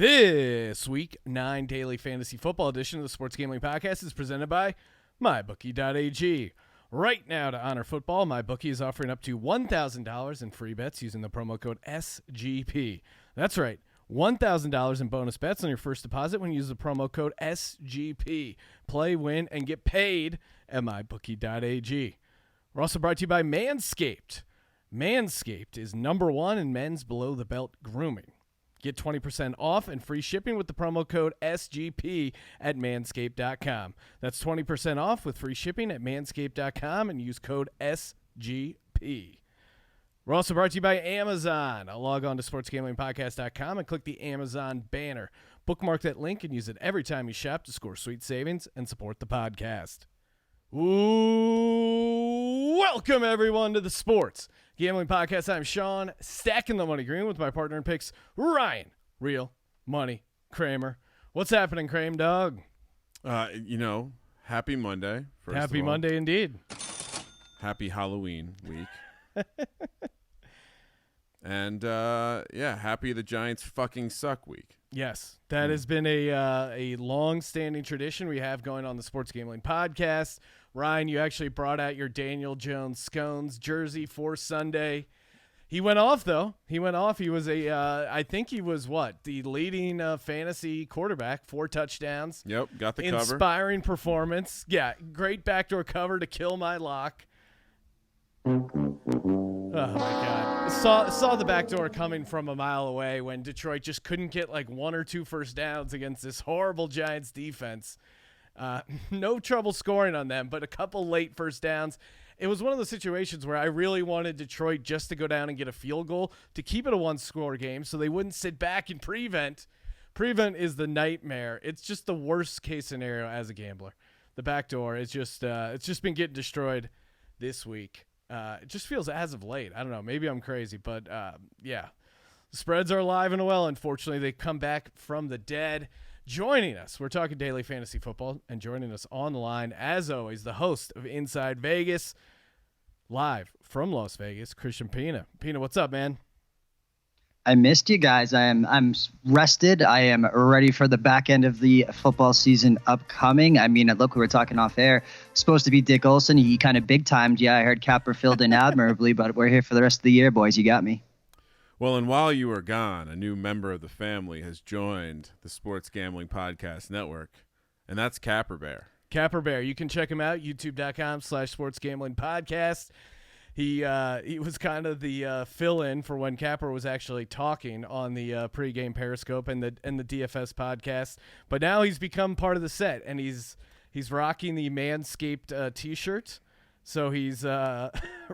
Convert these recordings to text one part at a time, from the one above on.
This week, 9 daily fantasy football edition of the Sports Gambling Podcast is presented by MyBookie.ag. Right now, to honor football, MyBookie is offering up to $1,000 in free bets using the promo code SGP. That's right, $1,000 in bonus bets on your first deposit when you use the promo code SGP. Play, win, and get paid at MyBookie.ag. We're also brought to you by Manscaped. Manscaped is #1 in men's below-the-belt grooming. Get 20% off and free shipping with the promo code SGP at manscaped.com. That's 20% off with free shipping at manscaped.com and use code SGP. We're also brought to you by Amazon. I'll log on to sportsgamblingpodcast.com and click the Amazon banner. Bookmark that link and use it every time you shop to score sweet savings and support the podcast. Ooh, welcome everyone to the Sports Gambling Podcast. I'm Sean, stacking the money green with my partner in picks, Ryan, Real Money Kramer. What's happening, Kramer dog? Happy Monday. Happy Monday indeed. Happy Halloween week. And happy the Giants fucking suck week. Yes, that has been a long-standing tradition we have going on the Sports Gambling Podcast. Ryan, you actually brought out your Daniel Jones Scones jersey for Sunday. He went off, though. He was I think he was the leading fantasy quarterback, 4 touchdowns. Yep, got the cover. Inspiring performance. Yeah, great backdoor cover to kill my lock. Oh, my God. Saw the backdoor coming from a mile away when Detroit just couldn't get 1 or 2 first downs against this horrible Giants defense. No trouble scoring on them, but a couple late first downs. It was one of those situations where I really wanted Detroit just to go down and get a field goal to keep it a one-score game so they wouldn't sit back and prevent. Prevent is the nightmare. It's just the worst-case scenario as a gambler. The backdoor is just it's just been getting destroyed this week. It just feels as of late. I don't know. Maybe I'm crazy, but yeah. The spreads are alive and well. Unfortunately, they come back from the dead. Joining us, we're talking daily fantasy football, and joining us on the line, as always, the host of Inside Vegas, live from Las Vegas, Christian Pina. Pina, what's up, man? I missed you guys. I'm rested. I am ready for the back end of the football season upcoming. I mean, look, we were talking off air. Supposed to be Dick Olson. He kind of big timed. Yeah, I heard Capper filled in admirably, but we're here for the rest of the year, boys. You got me. Well, and while you were gone, a new member of the family has joined the Sports Gambling Podcast Network, and that's Capper Bear. Capper Bear. You can check him out, youtube.com/sportsgamblingpodcast. He was kind of the fill-in for when Capper was actually talking on the pregame Periscope and the DFS podcast. But now he's become part of the set, and he's rocking the Manscaped T-shirt. So he's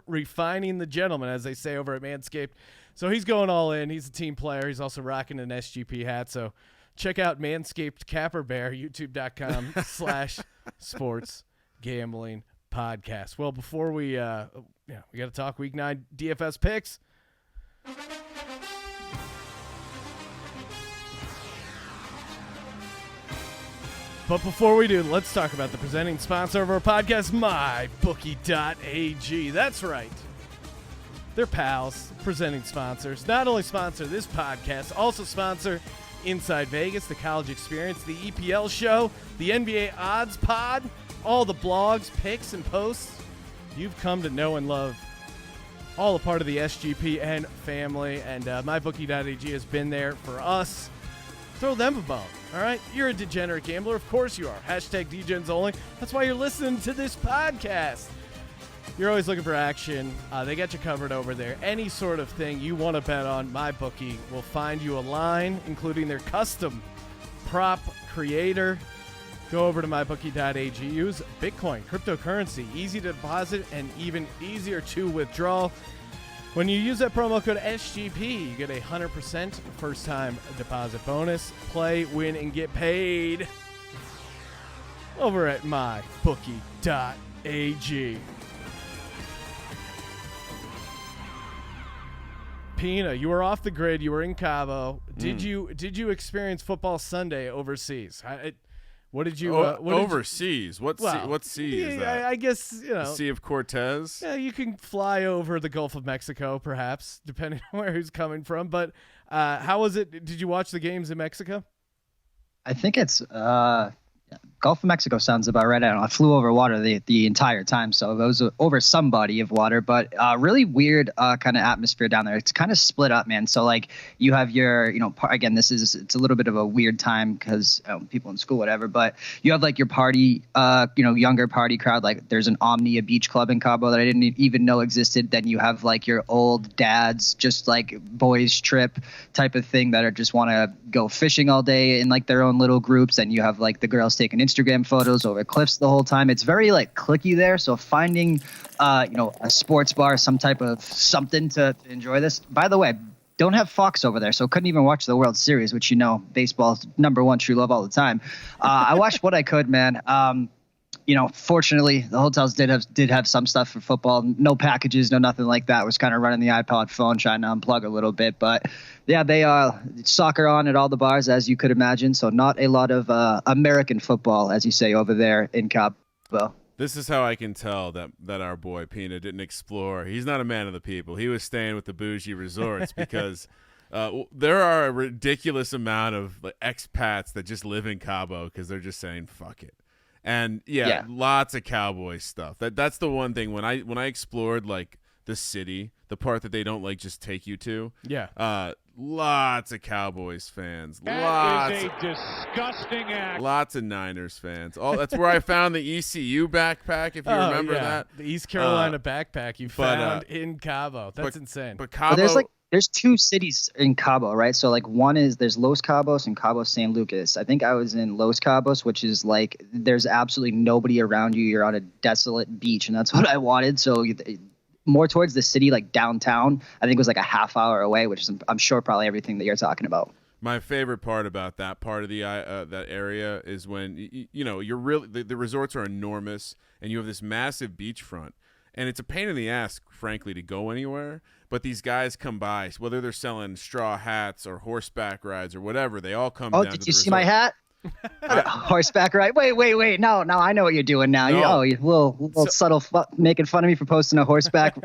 refining the gentleman, as they say over at Manscaped. So he's going all in. He's a team player. He's also rocking an SGP hat. So check out Manscaped Capper Bear, youtube.com/sportsgamblingpodcast. Well, before we got to talk Week 9 DFS picks. But before we do, let's talk about the presenting sponsor of our podcast, MyBookie.ag. That's right. They're pals, presenting sponsors. Not only sponsor this podcast, also sponsor Inside Vegas, the college experience, the EPL show, the NBA odds pod, all the blogs, picks, and posts you've come to know and love. All a part of the SGP and family, and MyBookie.ag has been there for us. Throw them a bone, all right? You're a degenerate gambler. Of course you are. #DGens only. That's why you're listening to this podcast. You're always looking for action. They got you covered over there. Any sort of thing you want to bet on, MyBookie will find you a line, including their custom prop creator. Go over to MyBookie.ag. Use Bitcoin, cryptocurrency, easy to deposit, and even easier to withdraw. When you use that promo code SGP, you get a 100% first-time deposit bonus. Play, win, and get paid over at MyBookie.ag. Pina, you were off the grid. You were in Cabo. Did you experience football Sunday overseas? What did you overseas? What sea is that? I guess the Sea of Cortez. Yeah, you can fly over the Gulf of Mexico, perhaps, depending on where he's coming from. But How was it? Did you watch the games in Mexico? I think it's Gulf of Mexico sounds about right. I don't know. I flew over water the entire time, so it was over some body of water, but really weird kind of atmosphere down there. It's kind of split up, man. So like you have your, again, it's a little bit of a weird time because people in school, whatever, but you have like your party, younger party crowd. Like there's an Omnia Beach Club in Cabo that I didn't even know existed. Then you have like your old dads, just like boys trip type of thing that are just want to go fishing all day in like their own little groups. And you have like the girls taking Instagram photos over cliffs the whole time. It's very like cliquey there. So finding, a sports bar, some type of something to enjoy this. By the way, don't have Fox over there, so couldn't even watch the World Series, which baseball's number one true love all the time. I watched what I could, man. Fortunately, the hotels did have some stuff for football. No packages, no nothing like that. Was kind of running the iPod phone, trying to unplug a little bit. But yeah, they soccer on at all the bars, as you could imagine. So not a lot of American football, as you say, over there in Cabo. This is how I can tell that our boy Pina didn't explore. He's not a man of the people. He was staying with the bougie resorts because there are a ridiculous amount of like, expats that just live in Cabo because they're just saying fuck it. And yeah, lots of cowboy stuff. That's the one thing when I explored like the city, the part that they don't like just take you to. Yeah. Lots of Cowboys fans. That is a disgusting act. Lots of Niners fans. That's where I found the ECU backpack, if you remember that. The East Carolina backpack you found in Cabo. That's insane. But Cabo, there's two cities in Cabo, right? So like one is there's Los Cabos and Cabo San Lucas. I think I was in Los Cabos, which is like there's absolutely nobody around you. You're on a desolate beach, and that's what I wanted. So more towards the city, like downtown, I think it was like a half hour away, which is I'm sure probably everything that you're talking about. My favorite part about that part of the that area is when you're really the resorts are enormous and you have this massive beachfront, and it's a pain in the ass, frankly, to go anywhere. But these guys come by, whether they're selling straw hats or horseback rides or whatever, they all come down to the resort. Oh, did you see my hat? Horseback ride. Wait. No, I know what you're doing now. No. Little subtle making fun of me for posting a horseback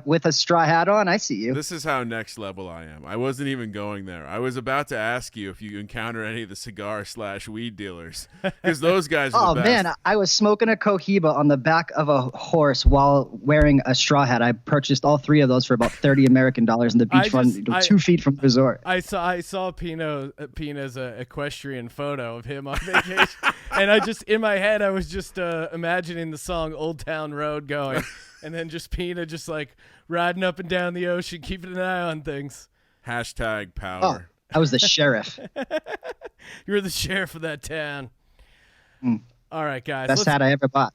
with a straw hat on. I see you. This is how next level I am. I wasn't even going there. I was about to ask you if you encounter any of the cigar/weed dealers, because those guys are the best. Man, I was smoking a Cohiba on the back of a horse while wearing a straw hat. I purchased all three of those for about $30 American in the beachfront, 2 feet from the resort. I saw Pina's equestrian photo of him on vacation, and I just in my head I was just imagining the song Old Town Road going, and then just Pina just like riding up and down the ocean, keeping an eye on things. #power. Oh, I was the sheriff. You were the sheriff of that town. All right, guys. Best hat I ever bought.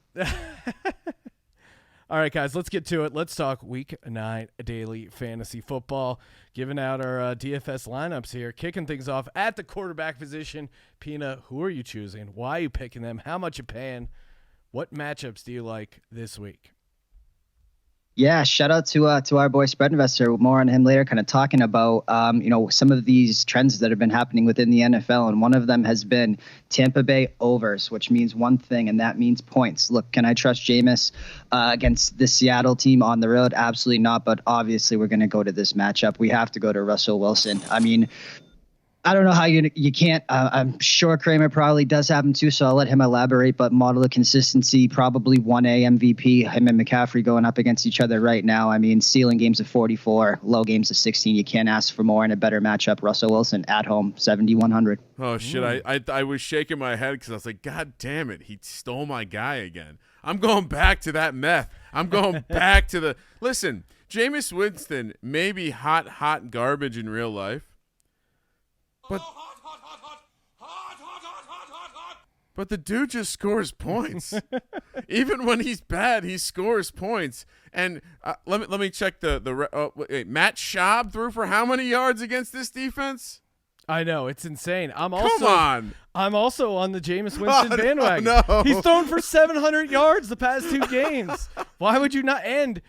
All right, guys, let's get to it. Let's talk Week 9 daily fantasy football. Giving out our DFS lineups here. Kicking things off at the quarterback position. Pina, who are you choosing? Why are you picking them? How much you paying? What matchups do you like this week? Yeah, shout out to our boy Spread Investor. More on him later, kind of talking about some of these trends that have been happening within the NFL, and one of them has been Tampa Bay overs, which means one thing, and that means points. Look, can I trust Jameis against the Seattle team on the road? Absolutely not. But obviously, we're going to go to this matchup. We have to go to Russell Wilson. I mean, I don't know how you can't. I'm sure Kramer probably does have him too, so I'll let him elaborate. But model of consistency, probably 1A MVP. Him and McCaffrey going up against each other right now. I mean, ceiling games of 44, low games of 16. You can't ask for more in a better matchup. Russell Wilson at home, 7,100. Oh shit! I was shaking my head because I was like, God damn it, he stole my guy again. I'm going back to that meth. I'm going back to the listen. Jameis Winston may be hot garbage in real life. But the dude just scores points. Even when he's bad, he scores points. And let me check Matt Schaub threw for how many yards against this defense? I know, it's insane. I'm also on the Jameis Winston bandwagon. No. He's thrown for 700 yards the past 2 games. Why would you not? And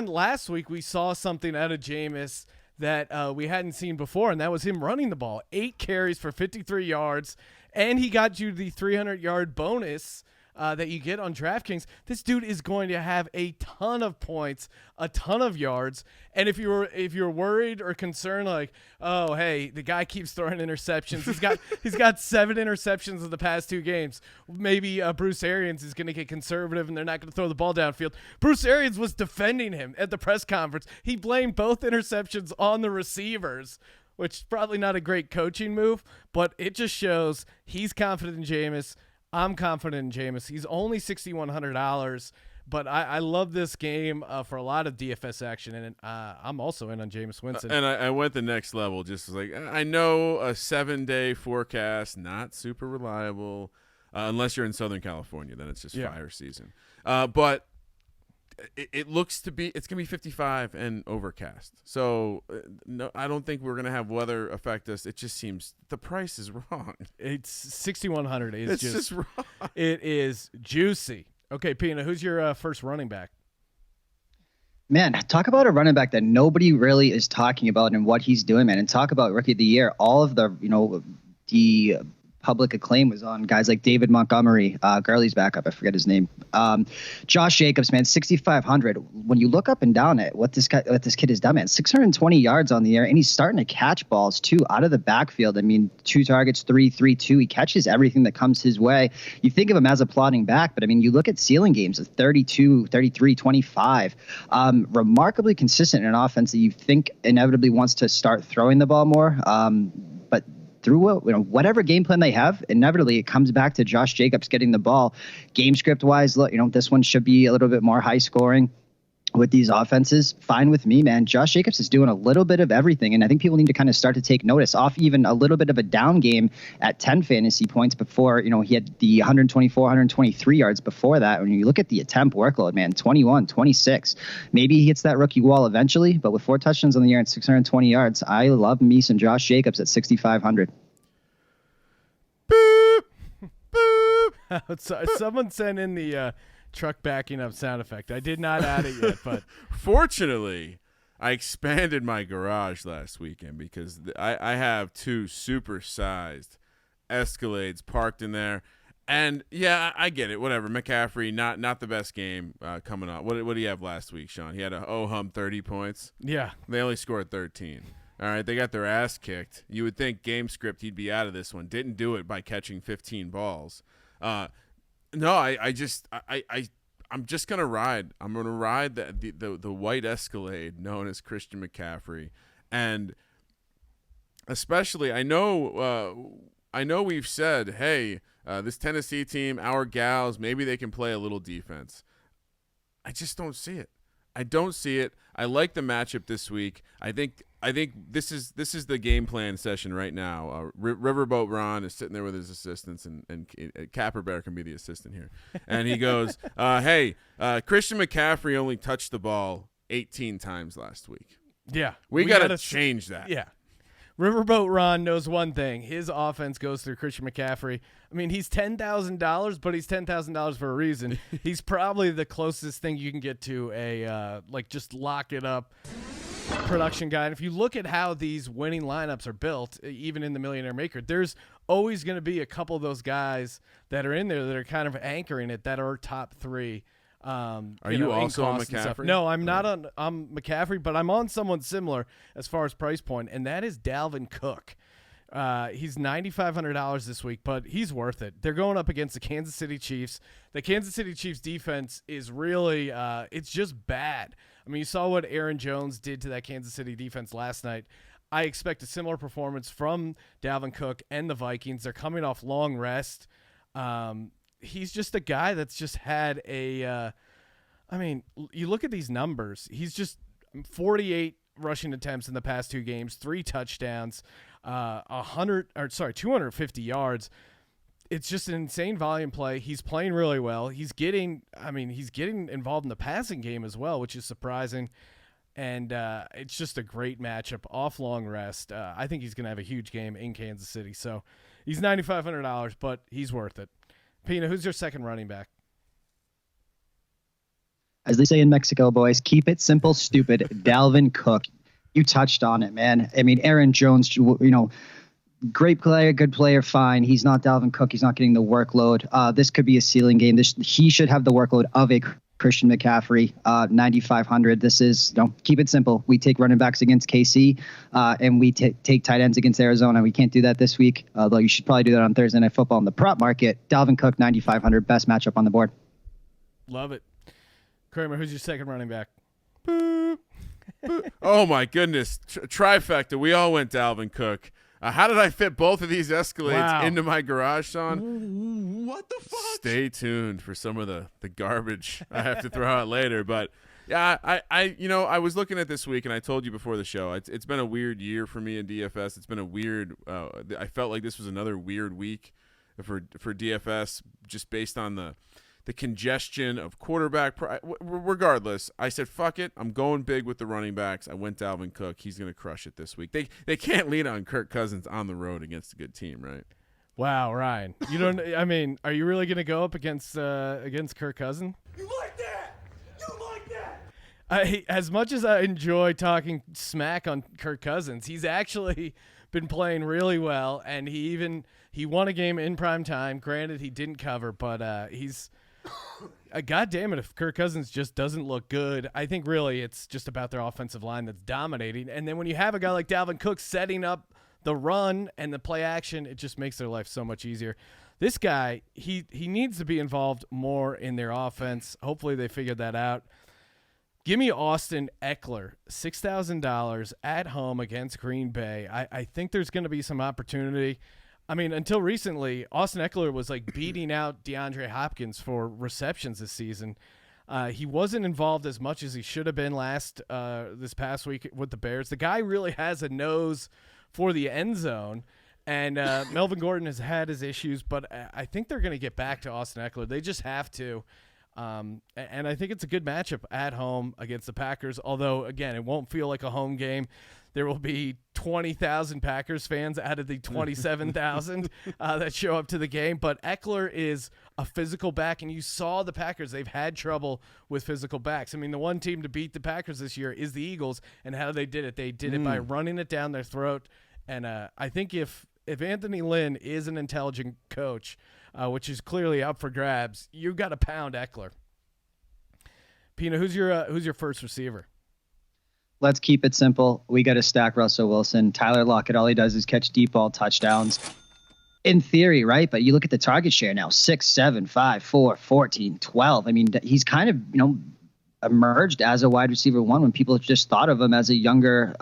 last week we saw something out of Jameis that we hadn't seen before, and that was him running the ball. 8 carries for 53 yards, and he got you the 300-yard bonus that you get on DraftKings, this dude is going to have a ton of points, a ton of yards. And if you're worried or concerned, like, oh, hey, the guy keeps throwing interceptions. He's got 7 interceptions in the past 2 games. Maybe Bruce Arians is going to get conservative and they're not going to throw the ball downfield. Bruce Arians was defending him at the press conference. He blamed both interceptions on the receivers, which is probably not a great coaching move, but it just shows he's confident in Jameis. I'm confident in Jameis. He's only $6,100, but I love this game for a lot of DFS action, and I'm also in on Jameis Winston. And I went the next level, just like I know a 7-day forecast, not super reliable, unless you're in Southern California, then it's just fire season. But it looks to be it's gonna be 55 and overcast. So no, I don't think we're gonna have weather affect us. It just seems the price is wrong. It's 6,100. It's just wrong. It is juicy. Okay, Pina, who's your first running back? Man, talk about a running back that nobody really is talking about and what he's doing, man. And talk about rookie of the year. All of the the public acclaim was on guys like David Montgomery, Gurley's backup, I forget his name. Josh Jacobs, man, 6,500. When you look up and down at what this kid has done, man, 620 yards on the air, and he's starting to catch balls too out of the backfield. I mean, 2 targets, 3-3-2. He catches everything that comes his way. You think of him as a plodding back, but I mean, you look at ceiling games of 32, 33, 25. Remarkably consistent in an offense that you think inevitably wants to start throwing the ball more. But through whatever game plan they have, inevitably it comes back to Josh Jacobs getting the ball. Game script wise, look, this one should be a little bit more high scoring with these offenses. Fine with me, man. Josh Jacobs is doing a little bit of everything, and I think people need to kind of start to take notice off even a little bit of a down game at 10 fantasy points before, he had the 124, 123 yards before that. When you look at the attempt workload, man, 21, 26. Maybe he hits that rookie wall eventually, but with 4 touchdowns on the year and 620 yards, I love me some Josh Jacobs at 6,500. Boop! Boop! Someone sent in the truck backing up sound effect. I did not add it yet, but fortunately, I expanded my garage last weekend because I have 2 super-sized Escalades parked in there. And, yeah, I get it. Whatever. McCaffrey, not the best game coming up. What did he have last week, Sean? He had a 30 points. Yeah. They only scored 13. All right, they got their ass kicked. You would think game script he'd be out of this one. Didn't do it by catching 15 balls. No, I'm just gonna ride. I'm gonna ride the white Escalade known as Christian McCaffrey, and especially I know we've said, hey, this Tennessee team, our gals, maybe they can play a little defense. I just don't see it. I don't see it. I like the matchup this week. I think this is the game plan session right now. Riverboat Ron is sitting there with his assistants, and Capper Bear can be the assistant here. And he goes, hey, Christian McCaffrey only touched the ball 18 times last week. Yeah. We got to change that. Yeah. Riverboat Ron knows one thing. His offense goes through Christian McCaffrey. I mean, he's $10,000, but he's $10,000 for a reason. He's probably the closest thing you can get to a just lock it up production guy. And if you look at how these winning lineups are built, even in the Millionaire Maker, there's always going to be a couple of those guys that are in there that are kind of anchoring it, that are top 3. Are you also on McCaffrey? No, I'm not on McCaffrey, but I'm on someone similar as far as price point, and that is Dalvin Cook. He's $9,500 this week, but he's worth it. They're going up against the Kansas City Chiefs. The Kansas City Chiefs defense is really it's just bad. I mean, you saw what Aaron Jones did to that Kansas City defense last night. I expect a similar performance from Dalvin Cook and the Vikings. They're coming off long rest. He's just a guy that's just had a you look at these numbers. He's just 48 rushing attempts in the past 2 games, 3 touchdowns, 250 yards. It's just an insane volume play. He's playing really well. He's getting involved in the passing game as well, which is surprising. And it's just a great matchup off long rest. I think he's going to have a huge game in Kansas City. So he's $9,500, but he's worth it. Pina, who's your second running back? As they say in Mexico, boys, keep it simple, stupid. Dalvin Cook. You touched on it, man. I mean, Aaron Jones, great player, good player, fine. He's not Dalvin Cook. He's not getting the workload. This could be a ceiling game. He should have the workload of a Christian McCaffrey, 9,500. This is, keep it simple. We take running backs against KC, and we take tight ends against Arizona. We can't do that this week, although you should probably do that on Thursday Night Football in the prop market. Dalvin Cook, 9,500, best matchup on the board. Love it. Kramer, who's your second running back? Oh, my goodness. Trifecta. We all went Dalvin Cook. How did I fit both of these Escalades into my garage, Sean? What the fuck? Stay tuned for some of the garbage I have to throw out later. But yeah, I was looking at this week, and I told you before the show, it's been a weird year for me in DFS. It's been a weird. I felt like this was another weird week for DFS, just based on the congestion of quarterback. Regardless, I said, fuck it. I'm going big with the running backs. I went Dalvin Cook. He's going to crush it this week. They can't lean on Kirk Cousins on the road against a good team, right? Wow, Ryan. You don't. I mean, are you really going to go up against Kirk Cousins? You like that? You like that? As much as I enjoy talking smack on Kirk Cousins, he's actually been playing really well, and he won a game in prime time. Granted, he didn't cover, but he's. God damn it, if Kirk Cousins just doesn't look good, I think really it's just about their offensive line that's dominating. And then when you have a guy like Dalvin Cook setting up the run and the play action, it just makes their life so much easier. This guy, he needs to be involved more in their offense. Hopefully they figured that out. Give me Austin Eckler, $6,000 at home against Green Bay. I think there's going to be some opportunity. I mean, until recently, Austin Eckler was like beating out DeAndre Hopkins for receptions this season. He wasn't involved as much as he should have been this past week with the Bears. The guy really has a nose for the end zone, and Melvin Gordon has had his issues, but I think they're going to get back to Austin Eckler. They just have to. And I think it's a good matchup at home against the Packers, although, again, it won't feel like a home game. There will be 20,000 Packers fans out of the 27,000 that show up to the game. But Eckler is a physical back, and you saw the Packers. They've had trouble with physical backs. I mean, the one team to beat the Packers this year is the Eagles, and how they did it. They did it by running it down their throat. And I think if Anthony Lynn is an intelligent coach, which is clearly up for grabs, you've got to pound Eckler. Pina, who's your first receiver? Let's keep it simple. We got to stack Russell Wilson. Tyler Lockett, all he does is catch deep ball touchdowns. In theory, right? But you look at the target share now, 6, 7, 5, 4, 14, 12. I mean, he's kind of, emerged as a wide receiver one when people just thought of him as a younger,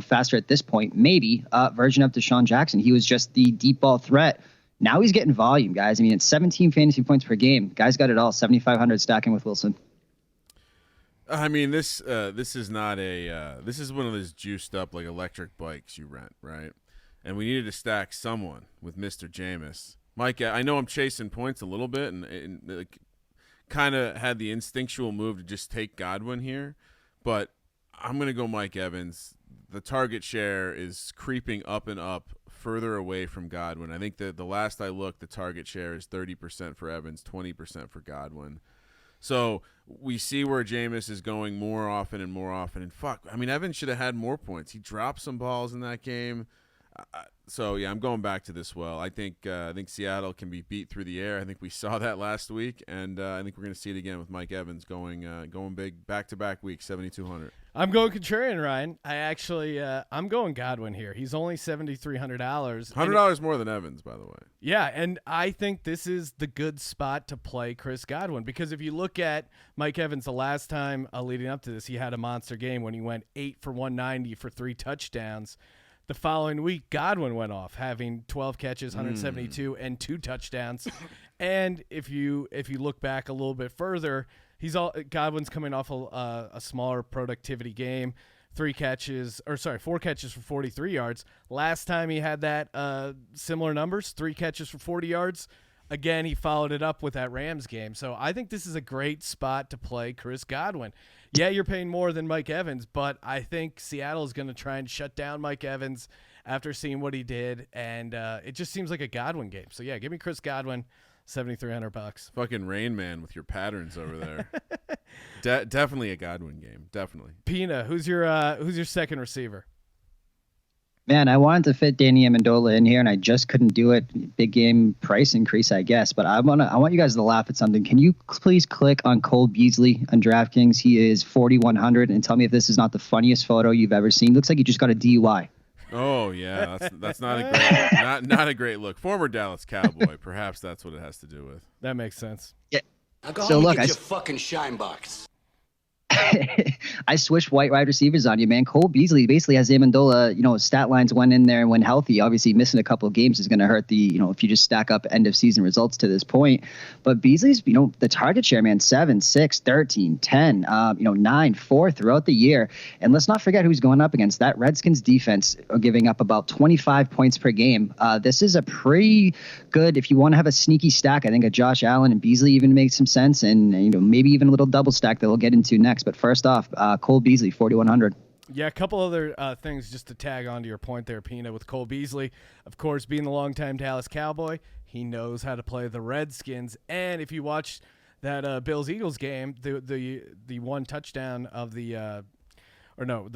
faster at this point, maybe version of Deshaun Jackson. He was just the deep ball threat. Now he's getting volume, guys. I mean, it's 17 fantasy points per game. Guys got it all, 7,500 stacking with Wilson. I mean, this is not this is one of those juiced up like electric bikes you rent, right? And we needed to stack someone with Mr. Jameis. Mike, I know I'm chasing points a little bit, and like, kind of had the instinctual move to just take Godwin here, but I'm gonna go Mike Evans. The target share is creeping up and up, further away from Godwin. I think that the last I looked, the target share is 30% for Evans, 20% for Godwin. So we see where Jameis is going more often and more often. And fuck, I mean, Evans should have had more points. He dropped some balls in that game. So yeah, I'm going back to this. Well, I think Seattle can be beat through the air. I think we saw that last week, and I think we're going to see it again with Mike Evans going big back-to-back weeks, 7,200. I'm going contrarian, Ryan. I'm going Godwin here. He's only $7,300. $100 more than Evans, by the way. Yeah, and I think this is the good spot to play Chris Godwin, because if you look at Mike Evans the last time leading up to this, he had a monster game when he went 8 for 190 for 3 touchdowns. The following week, Godwin went off, having 12 catches, 172, and 2 touchdowns. And if you look back a little bit further, Godwin's coming off a smaller productivity game, 4 catches for 43 yards. Last time he had that similar numbers, 3 catches for 40 yards. Again, he followed it up with that Rams game. So I think this is a great spot to play Chris Godwin. Yeah, you're paying more than Mike Evans, but I think Seattle is going to try and shut down Mike Evans after seeing what he did, and it just seems like a Godwin game. So yeah, give me Chris Godwin, $7,300. Fucking Rain Man with your patterns over there. Definitely a Godwin game. Definitely. Pina, who's your second receiver? Man, I wanted to fit Danny Amendola in here, and I just couldn't do it. Big game price increase, I guess. But I want you guys to laugh at something. Can you please click on Cole Beasley on DraftKings? He is 4,100, and tell me if this is not the funniest photo you've ever seen. Looks like he just got a DUI. Oh yeah, that's not a great not a great look. Former Dallas Cowboy, perhaps that's what it has to do with. That makes sense. Yeah. Now go So home look, and get your fucking shine box. I switched white wide receivers on you, man. Cole Beasley basically has Amendola, stat lines went in there and when healthy. Obviously, missing a couple of games is going to hurt if you just stack up end of season results to this point. But Beasley's, the target share, man, 7, 6, 13, 10, 9, 4 throughout the year. And let's not forget who's going up against. That Redskins defense are giving up about 25 points per game. This is a pretty good, if you want to have a sneaky stack, I think a Josh Allen and Beasley even makes some sense. And, maybe even a little double stack that we'll get into next. But first off, Cole Beasley, 4,100. Yeah, a couple other things just to tag on to your point there, Pina, with Cole Beasley. Of course, being the longtime Dallas Cowboy, he knows how to play the Redskins. And if you watch that Bills-Eagles game, the one touchdown of the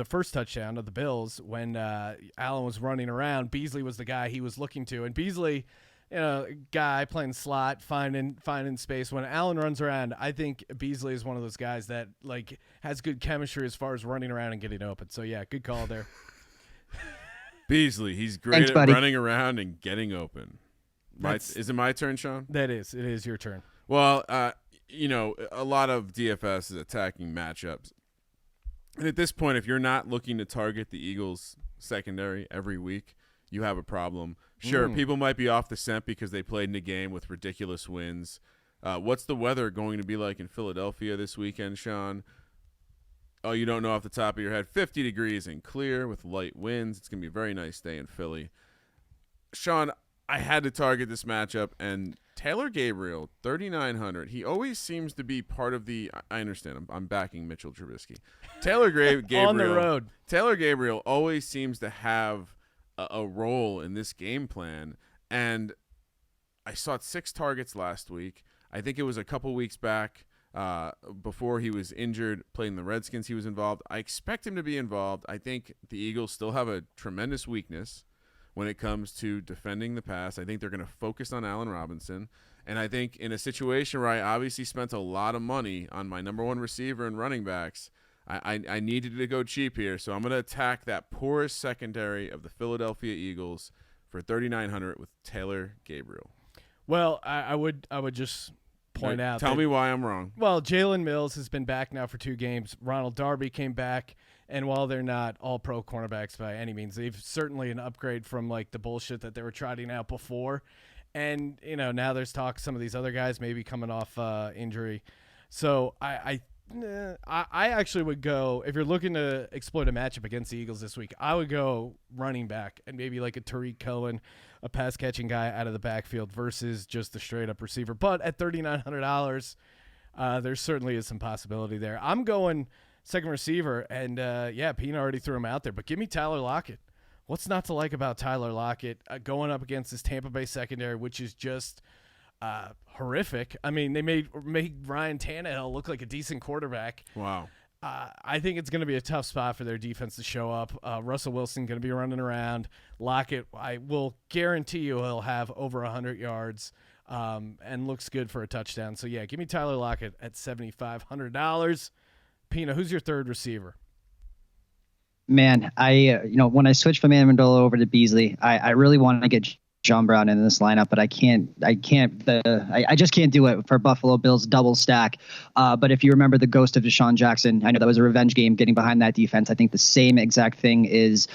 first touchdown of the Bills when Allen was running around, Beasley was the guy he was looking to. And Beasley, guy playing slot, finding space. When Allen runs around, I think Beasley is one of those guys that has good chemistry as far as running around and getting open. So yeah, good call there. Beasley, he's great Thanks, at buddy. running around and getting open. Is it my turn, Sean? It is your turn. Well, a lot of DFS is attacking matchups. And at this point, if you're not looking to target the Eagles secondary every week, you have a problem. Sure, people might be off the scent because they played in a game with ridiculous wins. What's the weather going to be like in Philadelphia this weekend, Sean? Oh, you don't know off the top of your head. 50 degrees and clear with light winds. It's going to be a very nice day in Philly. Sean, I had to target this matchup, and Taylor Gabriel, 3,900. He always seems to be part of the – I understand. I'm backing Mitchell Trubisky. Taylor Gabriel. On the road. Taylor Gabriel always seems to have a role in this game plan, and I saw 6 targets last week. I think it was a couple weeks back before he was injured playing the Redskins. He was involved. I expect him to be involved. I think the Eagles still have a tremendous weakness when it comes to defending the pass. I think they're going to focus on Allen Robinson, and I think in a situation where I obviously spent a lot of money on my number one receiver and running backs, I needed to go cheap here, so I'm going to attack that poorest secondary of the Philadelphia Eagles for 3,900 with Taylor Gabriel. Well, I would just point out. Tell me why I'm wrong. Well, Jalen Mills has been back now for 2 games. Ronald Darby came back, and while they're not all pro cornerbacks by any means, they've certainly an upgrade from the bullshit that they were trotting out before. And now there's talk some of these other guys maybe coming off injury. So I actually would go, if you're looking to exploit a matchup against the Eagles this week, I would go running back and maybe a Tariq Cohen, a pass-catching guy out of the backfield versus just the straight-up receiver. But at $3,900, there certainly is some possibility there. I'm going second receiver, and, Pina already threw him out there, but give me Tyler Lockett. What's not to like about Tyler Lockett going up against this Tampa Bay secondary, which is just horrific. I mean, they made Ryan Tannehill look like a decent quarterback. Wow. I think it's going to be a tough spot for their defense to show up. Russell Wilson going to be running around. Lockett, I will guarantee you he'll have over 100 yards and looks good for a touchdown. So, yeah, give me Tyler Lockett at $7,500. Pina, who's your third receiver? Man, when I switched from Amendola over to Beasley, I really want to get John Brown in this lineup, but I just can't do it for Buffalo Bills double stack. But if you remember the ghost of Deshaun Jackson, I know that was a revenge game getting behind that defense. I think the same exact thing is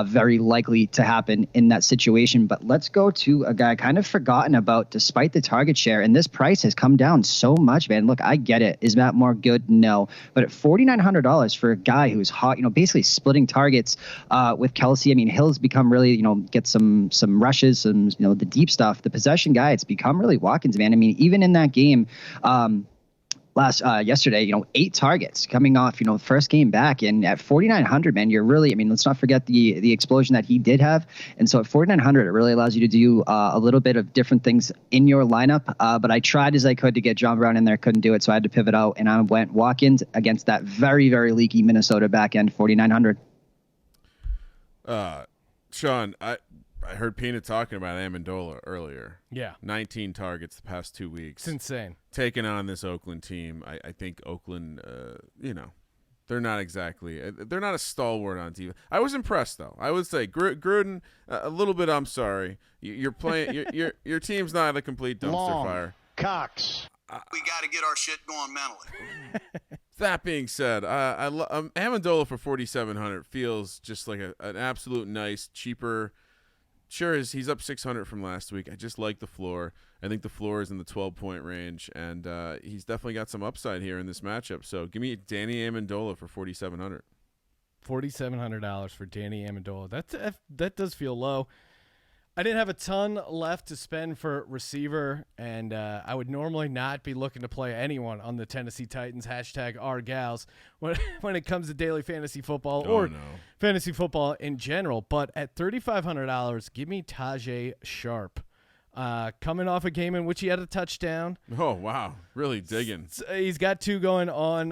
very likely to happen in that situation. But let's go to a guy kind of forgotten about despite the target share. And this price has come down so much, man. Look, I get it. Is Matt Moore good? No. But at $4,900 for a guy who's hot, basically splitting targets with Kelsey. I mean, Hill's become really, get some rushes, the deep stuff, the possession guy. It's become really Watkins, man. I mean, even in that game yesterday, 8 targets coming off, first game back, and at 4,900, man, you're really, let's not forget the explosion that he did have. And so at 4,900, it really allows you to do a little bit of different things in your lineup. But I tried as I could to get John Brown in there, couldn't do it. So I had to pivot out, and I went Watkins against that very, very leaky Minnesota back end, 4,900. Sean, I heard Peanut talking about Amendola earlier. Yeah. 19 targets the past 2 weeks. It's insane. Taking on this Oakland team, I think Oakland, they're not exactly they're not a stalwart on defense. I was impressed though. I would say Gruden a little bit. I'm sorry, you're playing. your team's not a complete dumpster fire. Cox. We got to get our shit going mentally. That being said, Amendola for 4,700 feels just like an absolute nice, cheaper. Sure, he's up 600 from last week. I just like the floor. I think the floor is in the 12-point range, and he's definitely got some upside here in this matchup. So give me Danny Amendola for 4,700. $4,700 for Danny Amendola. That does feel low. I didn't have a ton left to spend for receiver, and I would normally not be looking to play anyone on the Tennessee Titans, #OurGals, when it comes to daily fantasy football fantasy football in general. But at $3,500, give me Tajay Sharp. Coming off a game in which he had a touchdown. Oh, wow. Really digging. He's got 2 going on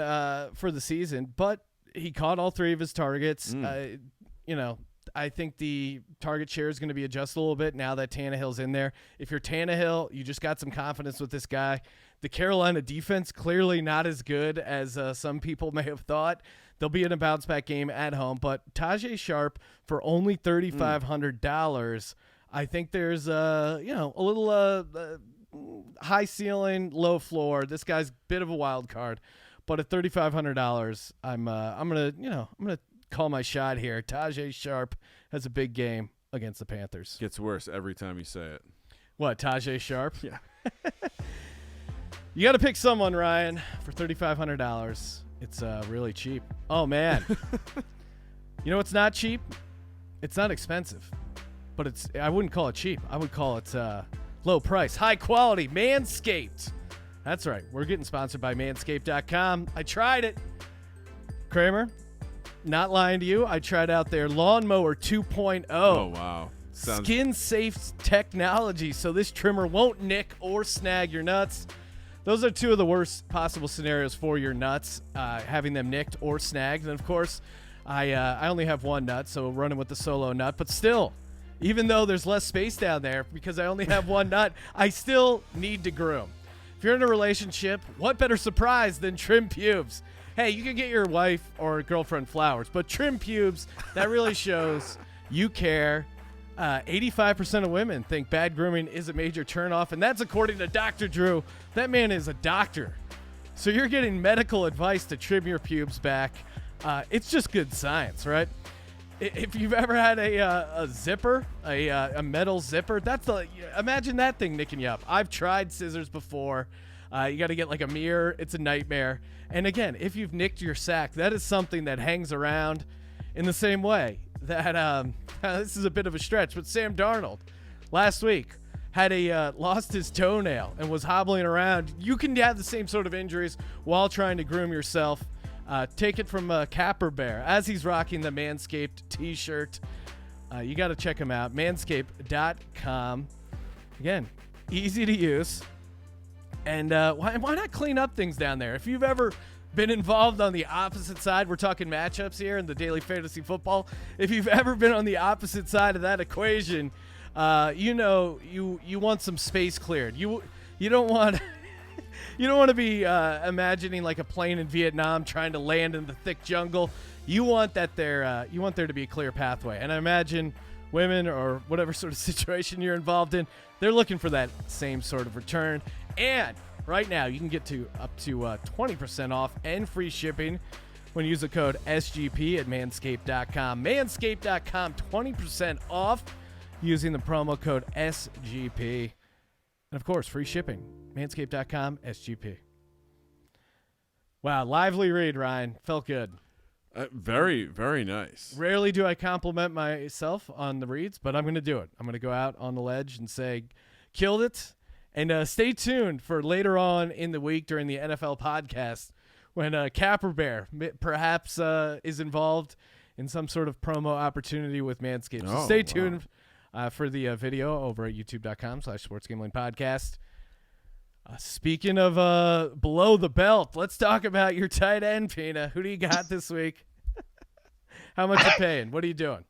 for the season, but he caught all 3 of his targets. I think the target share is going to be adjusted a little bit now that Tannehill's in there. If you're Tannehill, you just got some confidence with this guy. The Carolina defense, clearly not as good as some people may have thought. They'll be in a bounce-back game at home. But Tajay Sharp, for only $3,500, I think there's a little high ceiling, low floor. This guy's a bit of a wild card. But at $3,500, I'm gonna call my shot here. Tajay Sharp has a big game against the Panthers. Gets worse every time you say it. What, Tajay Sharp? Yeah. You got to pick someone, Ryan, for $3,500. It's really cheap. Oh, man. You know what's not cheap? It's not expensive, but I wouldn't call it cheap. I would call it low price, high quality, Manscaped. That's right. We're getting sponsored by Manscaped.com. I tried it. Kramer, not lying to you, I tried out their Lawnmower 2.0. Oh, wow. Skin-safe technology, so this trimmer won't nick or snag your nuts. Those are 2 of the worst possible scenarios for your nuts, having them nicked or snagged. And, of course, I only have 1 nut, so running with the solo nut. But still, even though there's less space down there because I only have 1 nut, I still need to groom. If you're in a relationship, what better surprise than trim pubes? Hey, you can get your wife or girlfriend flowers, but trim pubes, that really shows you care. 85% of women think bad grooming is a major turnoff, and that's according to Dr. Drew. That man is a doctor. So you're getting medical advice to trim your pubes back. It's just good science, right? If you've ever had a zipper, a metal zipper, imagine that thing nicking you up. I've tried scissors before. You got to get like a mirror. It's a nightmare. And again, if you've nicked your sack, that is something that hangs around in the same way that this is a bit of a stretch, but Sam Darnold last week had lost his toenail and was hobbling around. You can have the same sort of injuries while trying to groom yourself. Take it from Capper Bear as he's rocking the Manscaped t-shirt. You got to check him out, manscaped.com. Again, easy to use. And why not clean up things down there? If you've ever been involved on the opposite side, we're talking matchups here in the daily fantasy football. If you've ever been on the opposite side of that equation, you want some space cleared. You don't want to be imagining like a plane in Vietnam trying to land in the thick jungle. You want there to be a clear pathway. And I imagine women or whatever sort of situation you're involved in, they're looking for that same sort of return. And right now, you can get up to 20% off and free shipping when you use the code SGP at manscaped.com. Manscaped.com, 20% off using the promo code SGP. And, of course, free shipping. Manscaped.com, SGP. Wow, lively read, Ryan. Felt good. Very, very nice. Rarely do I compliment myself on the reads, but I'm going to do it. I'm going to go out on the ledge and say, killed it. And stay tuned for later on in the week during the NFL podcast when Capper Bear perhaps is involved in some sort of promo opportunity with Manscaped. So stay tuned for the video over at youtube.com/sportsgamblingpodcast. Speaking of below the belt, let's talk about your tight end, Pina. Who do you got this week? How much you paying? What are you doing?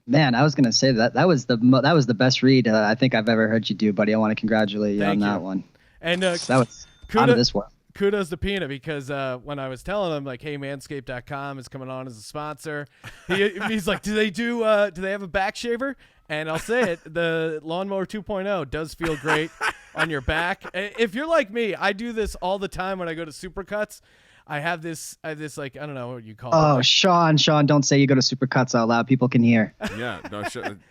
Man, I was gonna say that was the best read I think I've ever heard you do, buddy. I want to congratulate you on that one. And that was out of this world. Kudos to Pina, because when I was telling him like, hey, Manscaped.com is coming on as a sponsor, he's like, do they have a back shaver? And I'll say it, the Lawnmower 2.0 does feel great on your back. If you're like me, I do this all the time when I go to Supercuts. I have this like, I don't know what you call it. Oh, Sean, don't say you go to Supercuts out loud. People can hear. Yeah, no,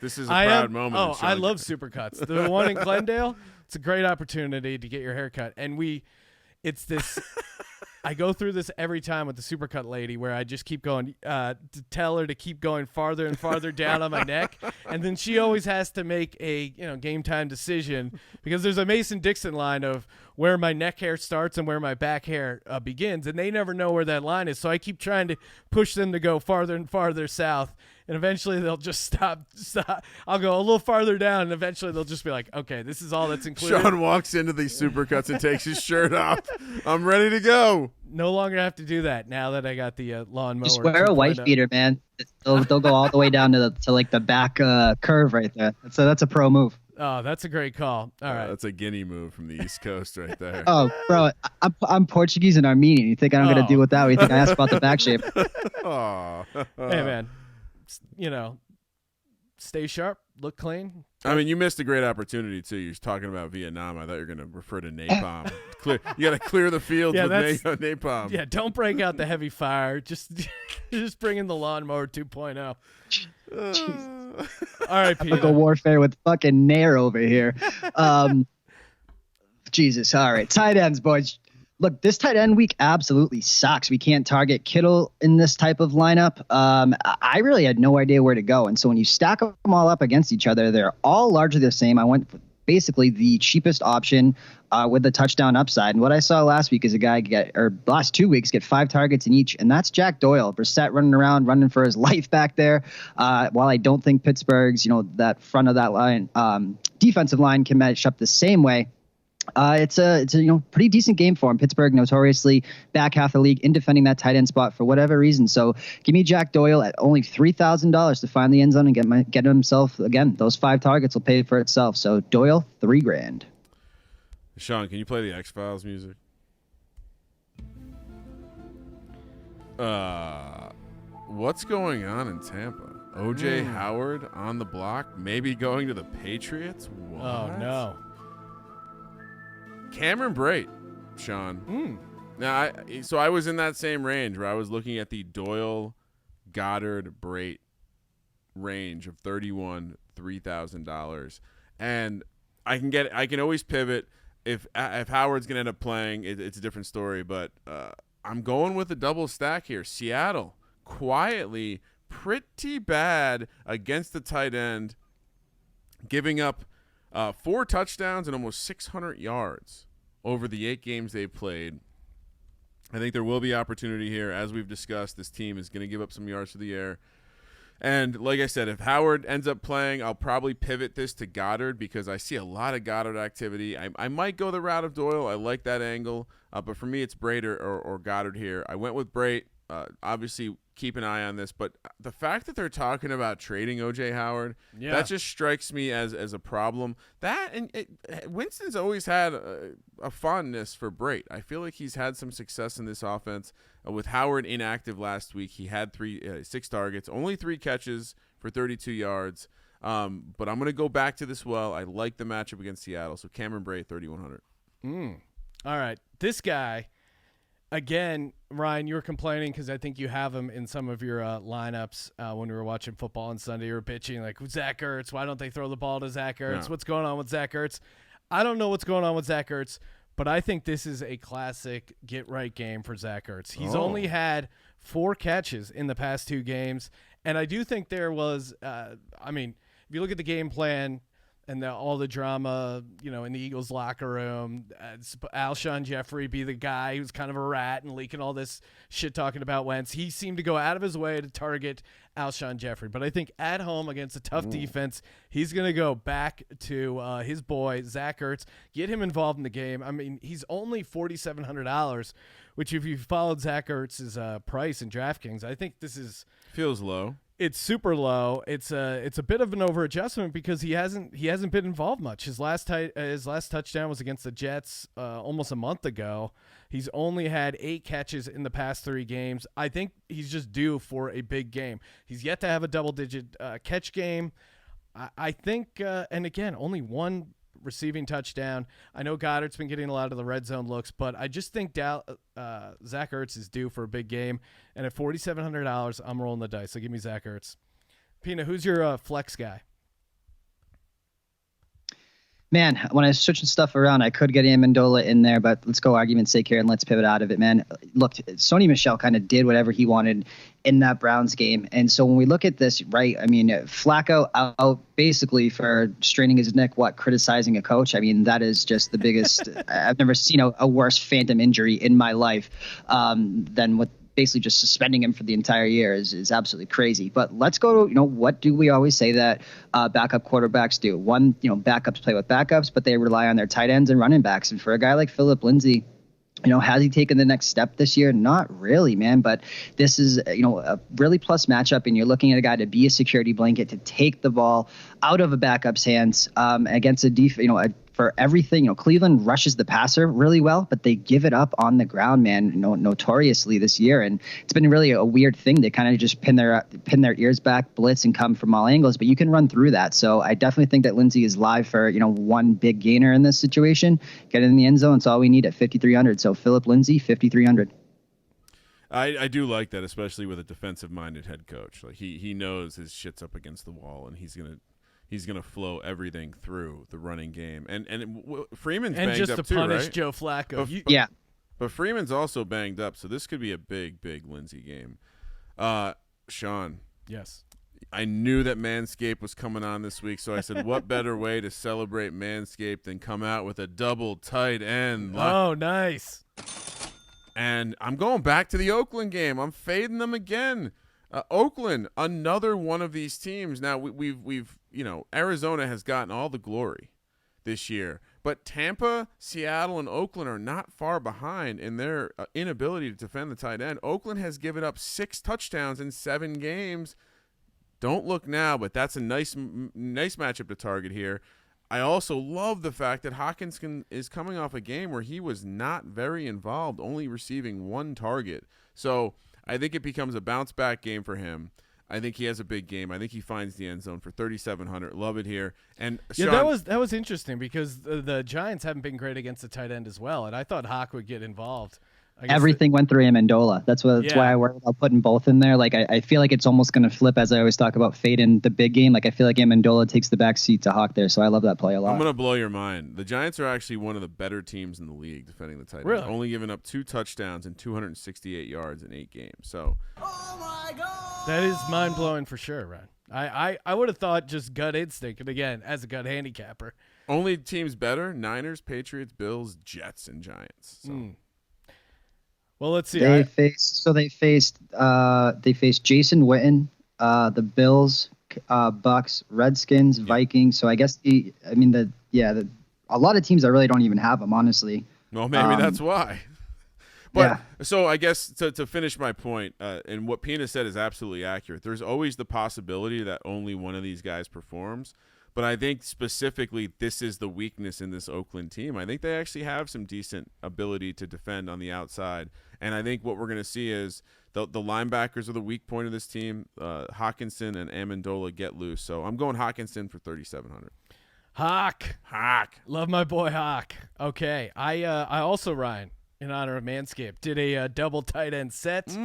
this is a proud moment. Oh, I love Supercuts. The one in Glendale, it's a great opportunity to get your hair cut. And it's this, I go through this every time with the Supercut lady where I just keep going to tell her to keep going farther and farther down on my neck. And then she always has to make a game time decision, because there's a Mason-Dixon line of where my neck hair starts and where my back hair begins. And they never know where that line is. So I keep trying to push them to go farther and farther south. And eventually they'll just stop. I'll go a little farther down, and eventually they'll just be like, okay, this is all that's included. Sean walks into these Supercuts and takes his shirt off. I'm ready to go. No longer have to do that now that I got the lawnmower. Just wear a wife beater, man. They'll go all the way down to the back curve right there. That's a pro move. Oh, that's a great call. All right. That's a guinea move from the East Coast right there. Oh, bro, I'm Portuguese and Armenian. You think I'm going to deal with that? Or you think I asked about the back shape? Oh. Hey, man. Stay sharp, look clean. I mean, you missed a great opportunity too. You're talking about Vietnam. I thought you were going to refer to napalm. You got to clear the field with napalm. Yeah, don't break out the heavy fire. Just bring in the Lawnmower 2.0. All right, Pete. Chemical warfare with fucking Nair over here. Jesus. All right, tight ends, boys. Look, this tight end week absolutely sucks. We can't target Kittle in this type of lineup. I really had no idea where to go. And so when you stack them all up against each other, they're all largely the same. I went for basically the cheapest option with the touchdown upside. And what I saw last week is a guy last 2 weeks get 5 targets in each. And that's Jack Doyle. Brissett running for his life back there. While I don't think Pittsburgh's, that front of that line, defensive line can match up the same way. It's a pretty decent game for him. Pittsburgh notoriously back half the league in defending that tight end spot for whatever reason. So give me Jack Doyle at only $3,000 to find the end zone and get himself again. Those 5 targets will pay for itself. So Doyle, $3,000. Sean, can you play the X-Files music? What's going on in Tampa? O.J. Howard on the block, maybe going to the Patriots. What? Oh no. Cameron Brate, Sean. Now, I was in that same range where I was looking at the Doyle, Goddard, Brate range of $3,000, and I can always pivot if Howard's gonna end up playing. It's a different story, but I'm going with a double stack here. Seattle quietly pretty bad against the tight end, giving up 4 touchdowns and almost 600 yards over the 8 games they've played. I think there will be opportunity here. As we've discussed, this team is going to give up some yards to the air. And like I said, if Howard ends up playing, I'll probably pivot this to Goddard because I see a lot of Goddard activity. I might go the route of Doyle. I like that angle. But for me, it's Brate or Goddard here. I went with Brate. Obviously, keep an eye on this. But the fact that they're talking about trading O.J. Howard, that just strikes me as a problem. Winston's always had a fondness for Brate. I feel like he's had some success in this offense. With Howard inactive last week, he had 6 targets, only 3 catches for 32 yards. But I'm going to go back to this well. I like the matchup against Seattle. So Cameron Brate, 3,100. All right. This guy, again, Ryan, you were complaining because I think you have him in some of your lineups when we were watching football on Sunday. You were bitching like, Zach Ertz, why don't they throw the ball to Zach Ertz? No. What's going on with Zach Ertz? I don't know what's going on with Zach Ertz, but I think this is a classic get-right game for Zach Ertz. He's only had 4 catches in the past 2 games, and I do think there was if you look at the game plan and all the drama, in the Eagles locker room, Alshon Jeffrey be the guy who's kind of a rat and leaking all this shit talking about Wentz. He seemed to go out of his way to target Alshon Jeffrey. But I think at home against a tough defense, he's going to go back to his boy, Zach Ertz, get him involved in the game. I mean, he's only $4,700, which if you followed Zach Ertz's price in DraftKings, I think this is – feels low. It's super low. It's a bit of an over adjustment because he hasn't been involved much. His last touchdown was against the Jets almost a month ago. He's only had 8 catches in the past 3 games. I think he's just due for a big game. He's yet to have a double-digit catch game. I think, and again, only 1 receiving touchdown. I know Goddard's been getting a lot of the red zone looks, but I just think Zach Ertz is due for a big game. And at $4,700, I'm rolling the dice. So give me Zach Ertz. Pina, who's your flex guy? Man, when I was switching stuff around, I could get Amendola in there, but let's go argument's sake here and let's pivot out of it, man. Look, Sony Michel kind of did whatever he wanted in that Browns game. And so when we look at this, right, I mean, Flacco out basically for straining his neck, criticizing a coach. I mean, that is just the biggest, I've never seen a worse phantom injury in my life than what basically just suspending him for the entire year is absolutely crazy. But let's go to, what do we always say that backup quarterbacks do? One, backups play with backups, but they rely on their tight ends and running backs. And for a guy like Phillip Lindsay, has he taken the next step this year? Not really, man. But this is, a really plus matchup, and you're looking at a guy to be a security blanket, to take the ball out of a backup's hands against a defense, for everything. Cleveland rushes the passer really well, but they give it up on the ground, man, notoriously this year. And it's been really a weird thing. They kind of just pin their ears back, blitz, and come from all angles, but you can run through that. So I definitely think that Lindsey is live for, one big gainer in this situation. Get it in the end zone. It's all we need at 5,300. So Phillip Lindsay, 5,300. I do like that, especially with a defensive-minded head coach. Like he knows his shit's up against the wall, and he's gonna flow everything through the running game, and Freeman's banged just up to too, punish right? Joe Flacco. But Freeman's also banged up, so this could be a big Lindsey game. Sean, yes, I knew that Manscaped was coming on this week, so I said, what better way to celebrate Manscaped than come out with a double tight end? Oh, nice. And I'm going back to the Oakland game. I'm fading them again. Oakland, another one of these teams. Now we've Arizona has gotten all the glory this year, but Tampa, Seattle, and Oakland are not far behind in their inability to defend the tight end. Oakland has given up 6 touchdowns in 7 games. Don't look now, but that's a nice matchup to target here. I also love the fact that Hawkins is coming off a game where he was not very involved, only receiving 1 target. So I think it becomes a bounce-back game for him. I think he has a big game. I think he finds the end zone for 3,700. Love it here. And Sean, that was interesting because the Giants haven't been great against the tight end as well, and I thought Hawk would get involved. Everything went through Amendola. That's why I worried about putting both in there. Like I feel like it's almost going to flip, as I always talk about fade in the big game. Like I feel like Amendola takes the back seat to Hawk there, so I love that play a lot. I'm going to blow your mind. The Giants are actually one of the better teams in the league defending the tight end. Really? Only giving up 2 touchdowns and 268 yards in 8 games. So, Oh my God! That is mind blowing for sure, Ryan. I would have thought just gut instinct, and again, as a gut handicapper. only teams better: Niners, Patriots, Bills, Jets, and Giants. So. Well, let's see. They faced Jason Witten, the Bills, Bucks, Redskins, Vikings. So I guess a lot of teams I really don't even have them, honestly. Well, maybe that's why. But so I guess to finish my point, and what Pina said is absolutely accurate. There's always the possibility that only one of these guys performs. But I think specifically this is the weakness in this Oakland team. I think they actually have some decent ability to defend on the outside. And I think what we're going to see is the linebackers are the weak point of this team. Hawkinson and Amendola get loose. So I'm going Hawkinson for 3,700. Hawk. Love my boy Hawk. Okay. I also, Ryan, in honor of Manscaped, did a double tight end set.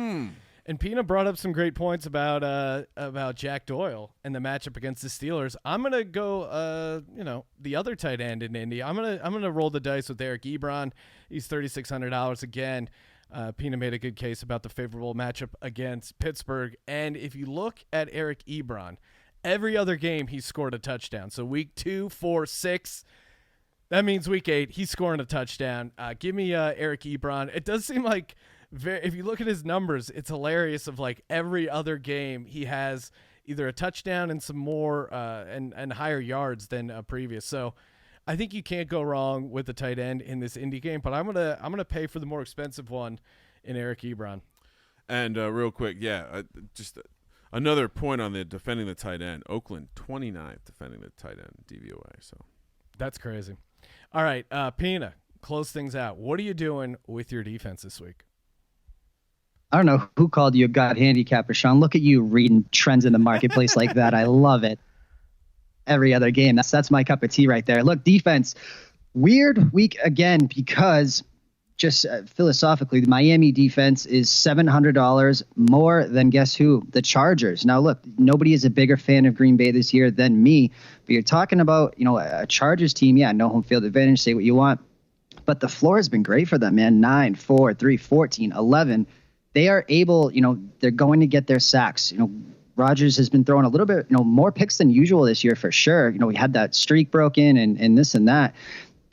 And Pina brought up some great points about Jack Doyle and the matchup against the Steelers. I'm gonna go, the other tight end in Indy. I'm gonna roll the dice with Eric Ebron. He's $3,600 again. Pina made a good case about the favorable matchup against Pittsburgh. And if you look at Eric Ebron, every other game he scored a touchdown. So week 2, 4, 6. That means week 8 he's scoring a touchdown. Give me Eric Ebron. It does seem like. If you look at his numbers, it's hilarious. Of like every other game, he has either a touchdown and some more and higher yards than previous. So I think you can't go wrong with the tight end in this Indy game. But I'm gonna pay for the more expensive one in Eric Ebron. And real quick, Another point on the defending the tight end. Oakland 29th defending the tight end DVOA. So that's crazy. All right, Pina, close things out. What are you doing with your defense this week? I don't know who called you a god handicapper, Sean. Look at you reading trends in the marketplace like that. I love it. Every other game. That's my cup of tea right there. Look, defense, weird week again because just philosophically, the Miami defense is $700 more than guess who? The Chargers. Now, look, nobody is a bigger fan of Green Bay this year than me, but you're talking about, a Chargers team. Yeah, no home field advantage, say what you want, but the floor has been great for them, man. 9, 4, 3, 14, 11. They are able, they're going to get their sacks. Rodgers has been throwing a little bit, more picks than usual this year for sure. We had that streak broken and this and that.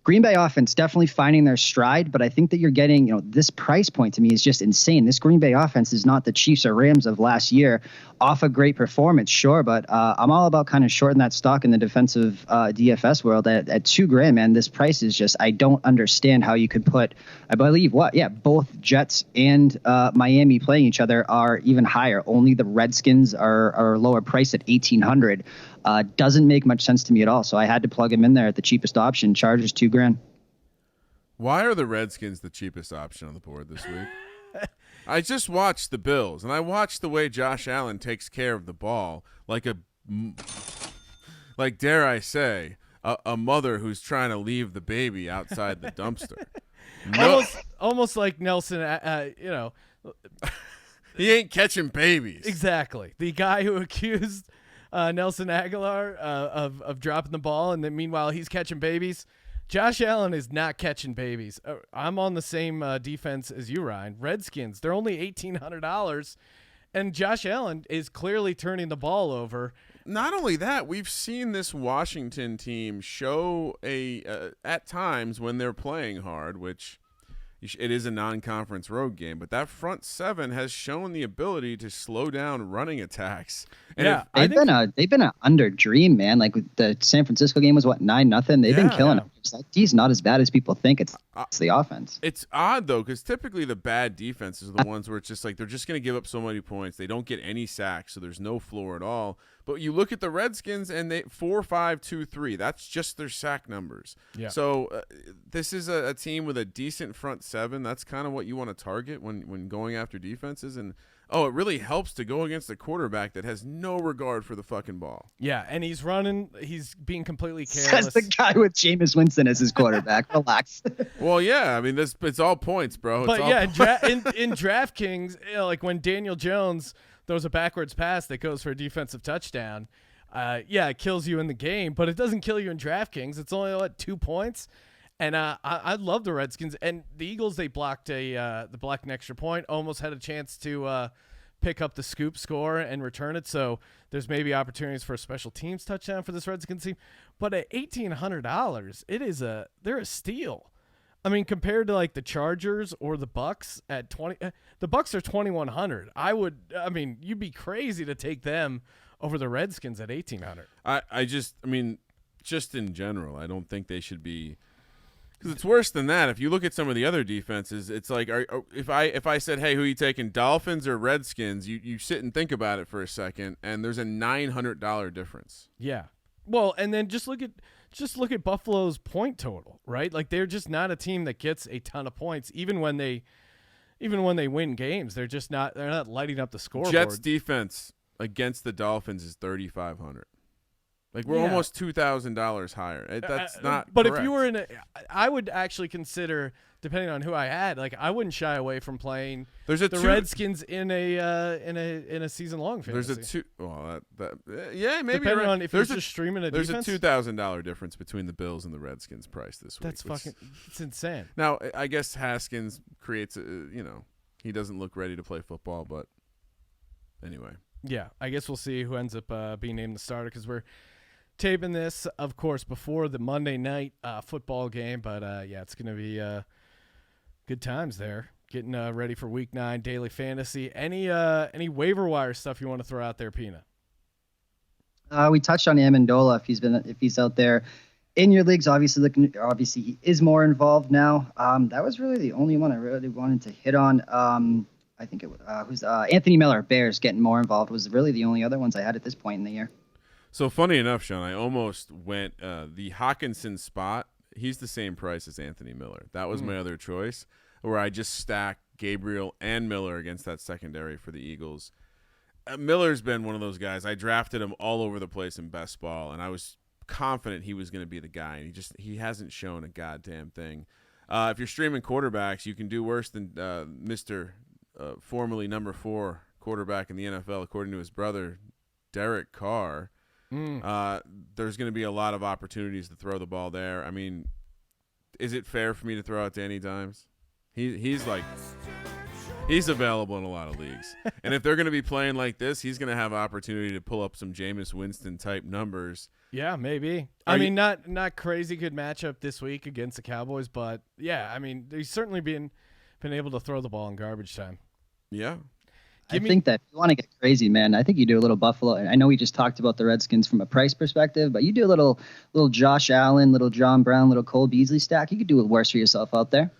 Green Bay offense definitely finding their stride, but I think that you're getting, this price point to me is just insane. This Green Bay offense is not the Chiefs or Rams of last year. Off a great performance, sure, but I'm all about kind of shorting that stock in the defensive DFS world at $2,000, man. This price is just, I don't understand how you could put, I believe both Jets and Miami playing each other are even higher. Only the Redskins are lower priced at $1,800. Doesn't make much sense to me at all. So I had to plug him in there at the cheapest option. Chargers $2,000. Why are the Redskins the cheapest option on the board this week? I just watched the Bills, and I watched the way Josh Allen takes care of the ball like dare I say, a mother who's trying to leave the baby outside the dumpster. Almost like Nelson, He ain't catching babies. Exactly. The guy who accused Nelson Aguilar of dropping the ball, and then meanwhile he's catching babies. Josh Allen is not catching babies. I'm on the same defense as you, Ryan. Redskins, they're only $1,800, and Josh Allen is clearly turning the ball over. Not only that, we've seen this Washington team show at times when they're playing hard, which it is a non-conference road game, but that front seven has shown the ability to slow down running attacks. And they've been an under dream, man. Like the San Francisco game was 9-0. They've been killing them. He's not as bad as people think. It's the offense. It's odd though, because typically the bad defenses are the ones where it's just like they're just going to give up so many points. They don't get any sacks, so there's no floor at all. But you look at the Redskins and they 4-5-2-3. That's just their sack numbers. Yeah. So this is a team with a decent front seven. That's kind of what you want to target when going after defenses. And it really helps to go against a quarterback that has no regard for the fucking ball. Yeah, and he's being completely careless. That's the guy with Jameis Winston as his quarterback. Relax. Well, yeah, I mean, it's all points, bro. But in DraftKings, like when Daniel Jones throws a backwards pass that goes for a defensive touchdown, it kills you in the game, but it doesn't kill you in DraftKings. It's only 2 points. And I love the Redskins and the Eagles. They blocked an extra point, almost had a chance to pick up the scoop score and return it. So there's maybe opportunities for a special teams touchdown for this Redskins team. But at $1,800, they're a steal. I mean, compared to like the Chargers or the Bucks at 20, the Bucks are 2,100. You'd be crazy to take them over the Redskins at 1,800. Just in general, I don't think they should be. Because it's worse than that. If you look at some of the other defenses, it's like if I said, hey, who are you taking, Dolphins or Redskins, you sit and think about it for a second, and there's a $900 difference. Yeah. Well, and then just look at Buffalo's point total, right? Like they're just not a team that gets a ton of points, even when they win games. They're not lighting up the scoreboard. Jets defense against the Dolphins is $3,500. Like we're almost $2,000 higher. That's not. But correct. If you were I would actually consider, depending on who I had, like I wouldn't shy away from playing the Redskins in a season long fantasy. There's a maybe depending on if you're just streaming a there's defense. There's a $2,000 difference between the Bills and the Redskins price this week. It's insane. Now I guess Haskins creates he doesn't look ready to play football, but anyway. Yeah, I guess we'll see who ends up being named the starter because we're taping this, of course, before the Monday night football game. But, it's going to be good times there. Getting ready for Week 9 daily fantasy. Any waiver wire stuff you want to throw out there, Pina? We touched on Amendola if he's out there in your leagues. Obviously he is more involved now. That was really the only one I really wanted to hit on. I think it was Anthony Miller, Bears, getting more involved was really the only other ones I had at this point in the year. So funny enough, Sean, I almost went the Hawkinson spot. He's the same price as Anthony Miller. That was my other choice, where I just stacked Gabriel and Miller against that secondary for the Eagles. Miller's been one of those guys. I drafted him all over the place in best ball, and I was confident he was going to be the guy, and he hasn't shown a goddamn thing. If you're streaming quarterbacks, you can do worse than Mr. Formerly number 4 quarterback in the NFL, according to his brother, Derek Carr. There's going to be a lot of opportunities to throw the ball there. I mean, is it fair for me to throw out Danny Dimes? He's available in a lot of leagues. And if they're going to be playing like this, he's going to have opportunity to pull up some Jameis Winston type numbers. Yeah, maybe. I mean, not crazy good matchup this week against the Cowboys, but yeah, I mean, he's certainly been able to throw the ball in garbage time. Yeah. I think that if you want to get crazy, man, I think you do a little Buffalo. I know we just talked about the Redskins from a price perspective, but you do a little Josh Allen, little John Brown, little Cole Beasley stack. You could do it worse for yourself out there.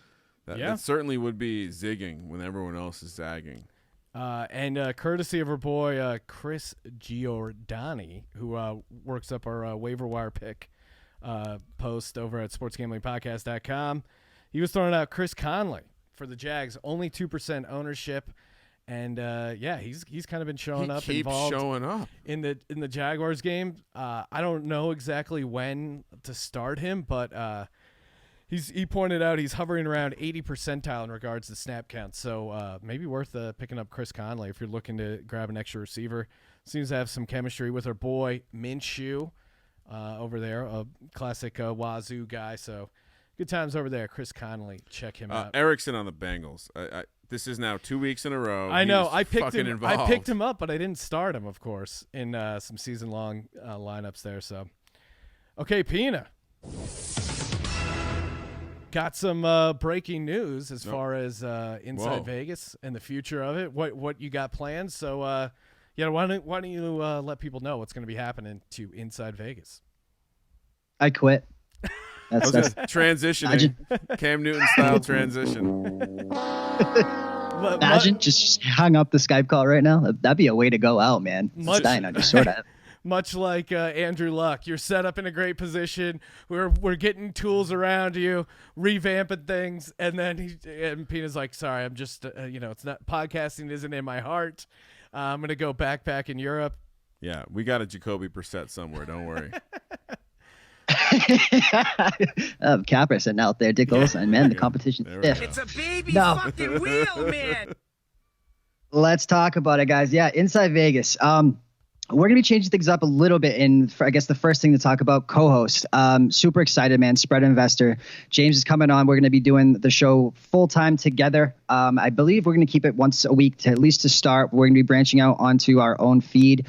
That certainly would be zigging when everyone else is zagging. And courtesy of our boy Chris Giordani, who works up our waiver wire pick post over at sportsgamblingpodcast.com, he was throwing out Chris Conley for the Jags, only 2% ownership. And he's kind of been showing up, involved in the Jaguars game. I don't know exactly when to start him, but he pointed out he's hovering around 80 percentile in regards to snap count. So maybe worth picking up Chris Conley if you're looking to grab an extra receiver. Seems to have some chemistry with our boy Minshew over there, a classic Wazoo guy. So good times over there. Chris Conley, check him out. Erickson on the Bengals. This is now 2 weeks in a row. I know. I picked him up, but I didn't start him, of course, in some season-long lineups there. So, okay, Pina. Got some breaking news as far as Inside Vegas and the future of it. What you got planned? So, why don't you let people know what's going to be happening to Inside Vegas? I quit. That's transitioning. Cam Newton style transition. Imagine just hung up the Skype call right now. That'd be a way to go out, man. Much like Andrew Luck, you're set up in a great position. We're getting tools around you, revamping things, and then Pina's like, "Sorry, I'm just it's not podcasting isn't in my heart. I'm gonna go backpack in Europe." Yeah, we got a Jacoby Brissett somewhere. Don't worry. Capper sitting out there, Dick Olson, man. The competition's stiff. It's a baby fucking wheel, man. Let's talk about it, guys. Yeah, Inside Vegas. We're going to be changing things up a little bit. And I guess the first thing to talk about, co-host. Super excited, man. Spread investor. James is coming on. We're going to be doing the show full time together. I believe we're going to keep it once a week at least to start. We're going to be branching out onto our own feed,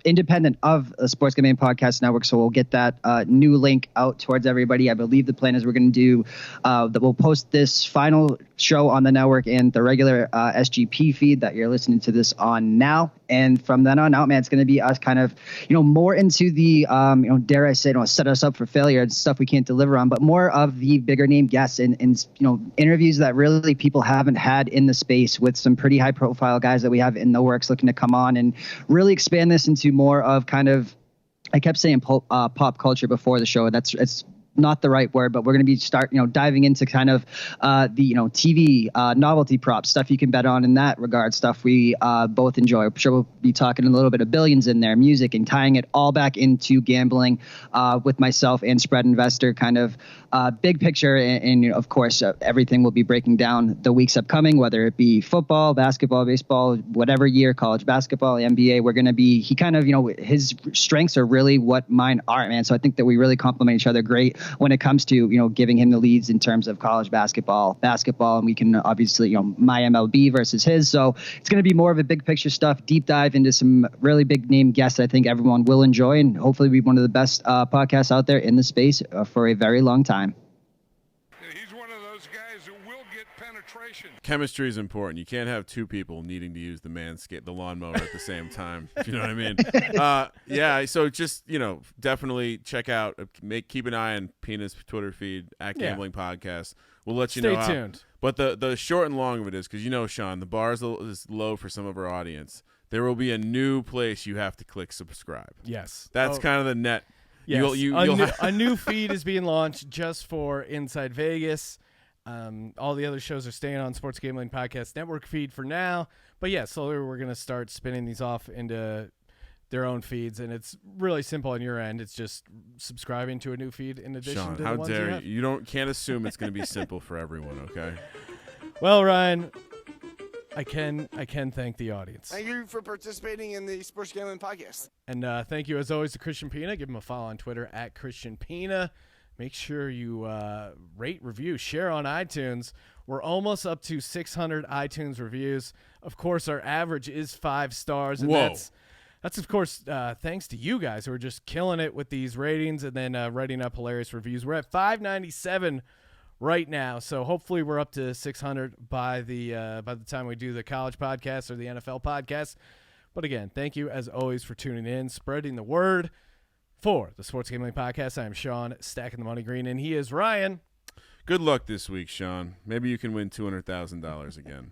independent of the Sports Gambling Podcast Network. So we'll get that new link out towards everybody. I believe the plan is we're going to do that. We'll post this final show on the network and the regular SGP feed that you're listening to this on now. And from then on out, man, it's going to be us kind of, more into the, dare I say, set us up for failure and stuff we can't deliver on, but more of the bigger name guests and interviews that really people haven't had in the space with some pretty high profile guys that we have in the works looking to come on and really expand this into more of kind of, I kept saying pop culture before the show. It's not the right word, but we're going to be diving into kind of the TV novelty props, stuff you can bet on in that regard, stuff we both enjoy. I'm sure we'll be talking a little bit of billions in there, music, and tying it all back into gambling with myself and Spread Investor, kind of big picture. And of course, everything will be breaking down the weeks upcoming, whether it be football, basketball, baseball, whatever year, college basketball, NBA. We're going to be, he kind of, his strengths are really what mine are, man. So I think that we really complement each other great when it comes to, giving him the leads in terms of college basketball, and we can obviously, my MLB versus his. So it's going to be more of a big picture stuff, deep dive into some really big name guests I think everyone will enjoy, and hopefully be one of the best podcasts out there in the space for a very long time. He's one of those guys who will get penetrated. Chemistry is important. You can't have two people needing to use the lawnmower at the same time. You know what I mean? Yeah. So just, definitely check out, keep an eye on Pina's Twitter feed at Gambling Podcast. We'll let you know. Stay tuned. But the short and long of it is, because Sean, the bar is low for some of our audience. There will be a new place you have to click subscribe. Yes. That's kind of the net. Yes. A new feed is being launched just for Inside Vegas. All the other shows are staying on Sports Gambling Podcast Network feed for now. But yeah, slowly we're going to start spinning these off into their own feeds, and it's really simple on your end. It's just subscribing to a new feed in addition Sean, to how the ones dare you have. you can't assume it's going to be simple for everyone, okay? Well, Ryan, I can thank the audience. Thank you for participating in the Sports Gambling Podcast. And thank you, as always, to Christian Pina. Give him a follow on Twitter at Christian Pina. Make sure you rate, review, share on iTunes. We're almost up to 600 iTunes reviews. Of course, our average is 5 stars. And Whoa. That's of course, thanks to you guys who are just killing it with these ratings and then writing up hilarious reviews. We're at 597 right now, so hopefully we're up to 600 by the time we do the college podcast or the NFL podcast. But again, thank you as always for tuning in, spreading the word. For the Sports Gambling Podcast, I am Sean, stacking the money green, and he is Ryan. Good luck this week, Sean. Maybe you can win $200,000 again.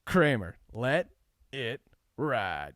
Kramer, let it ride.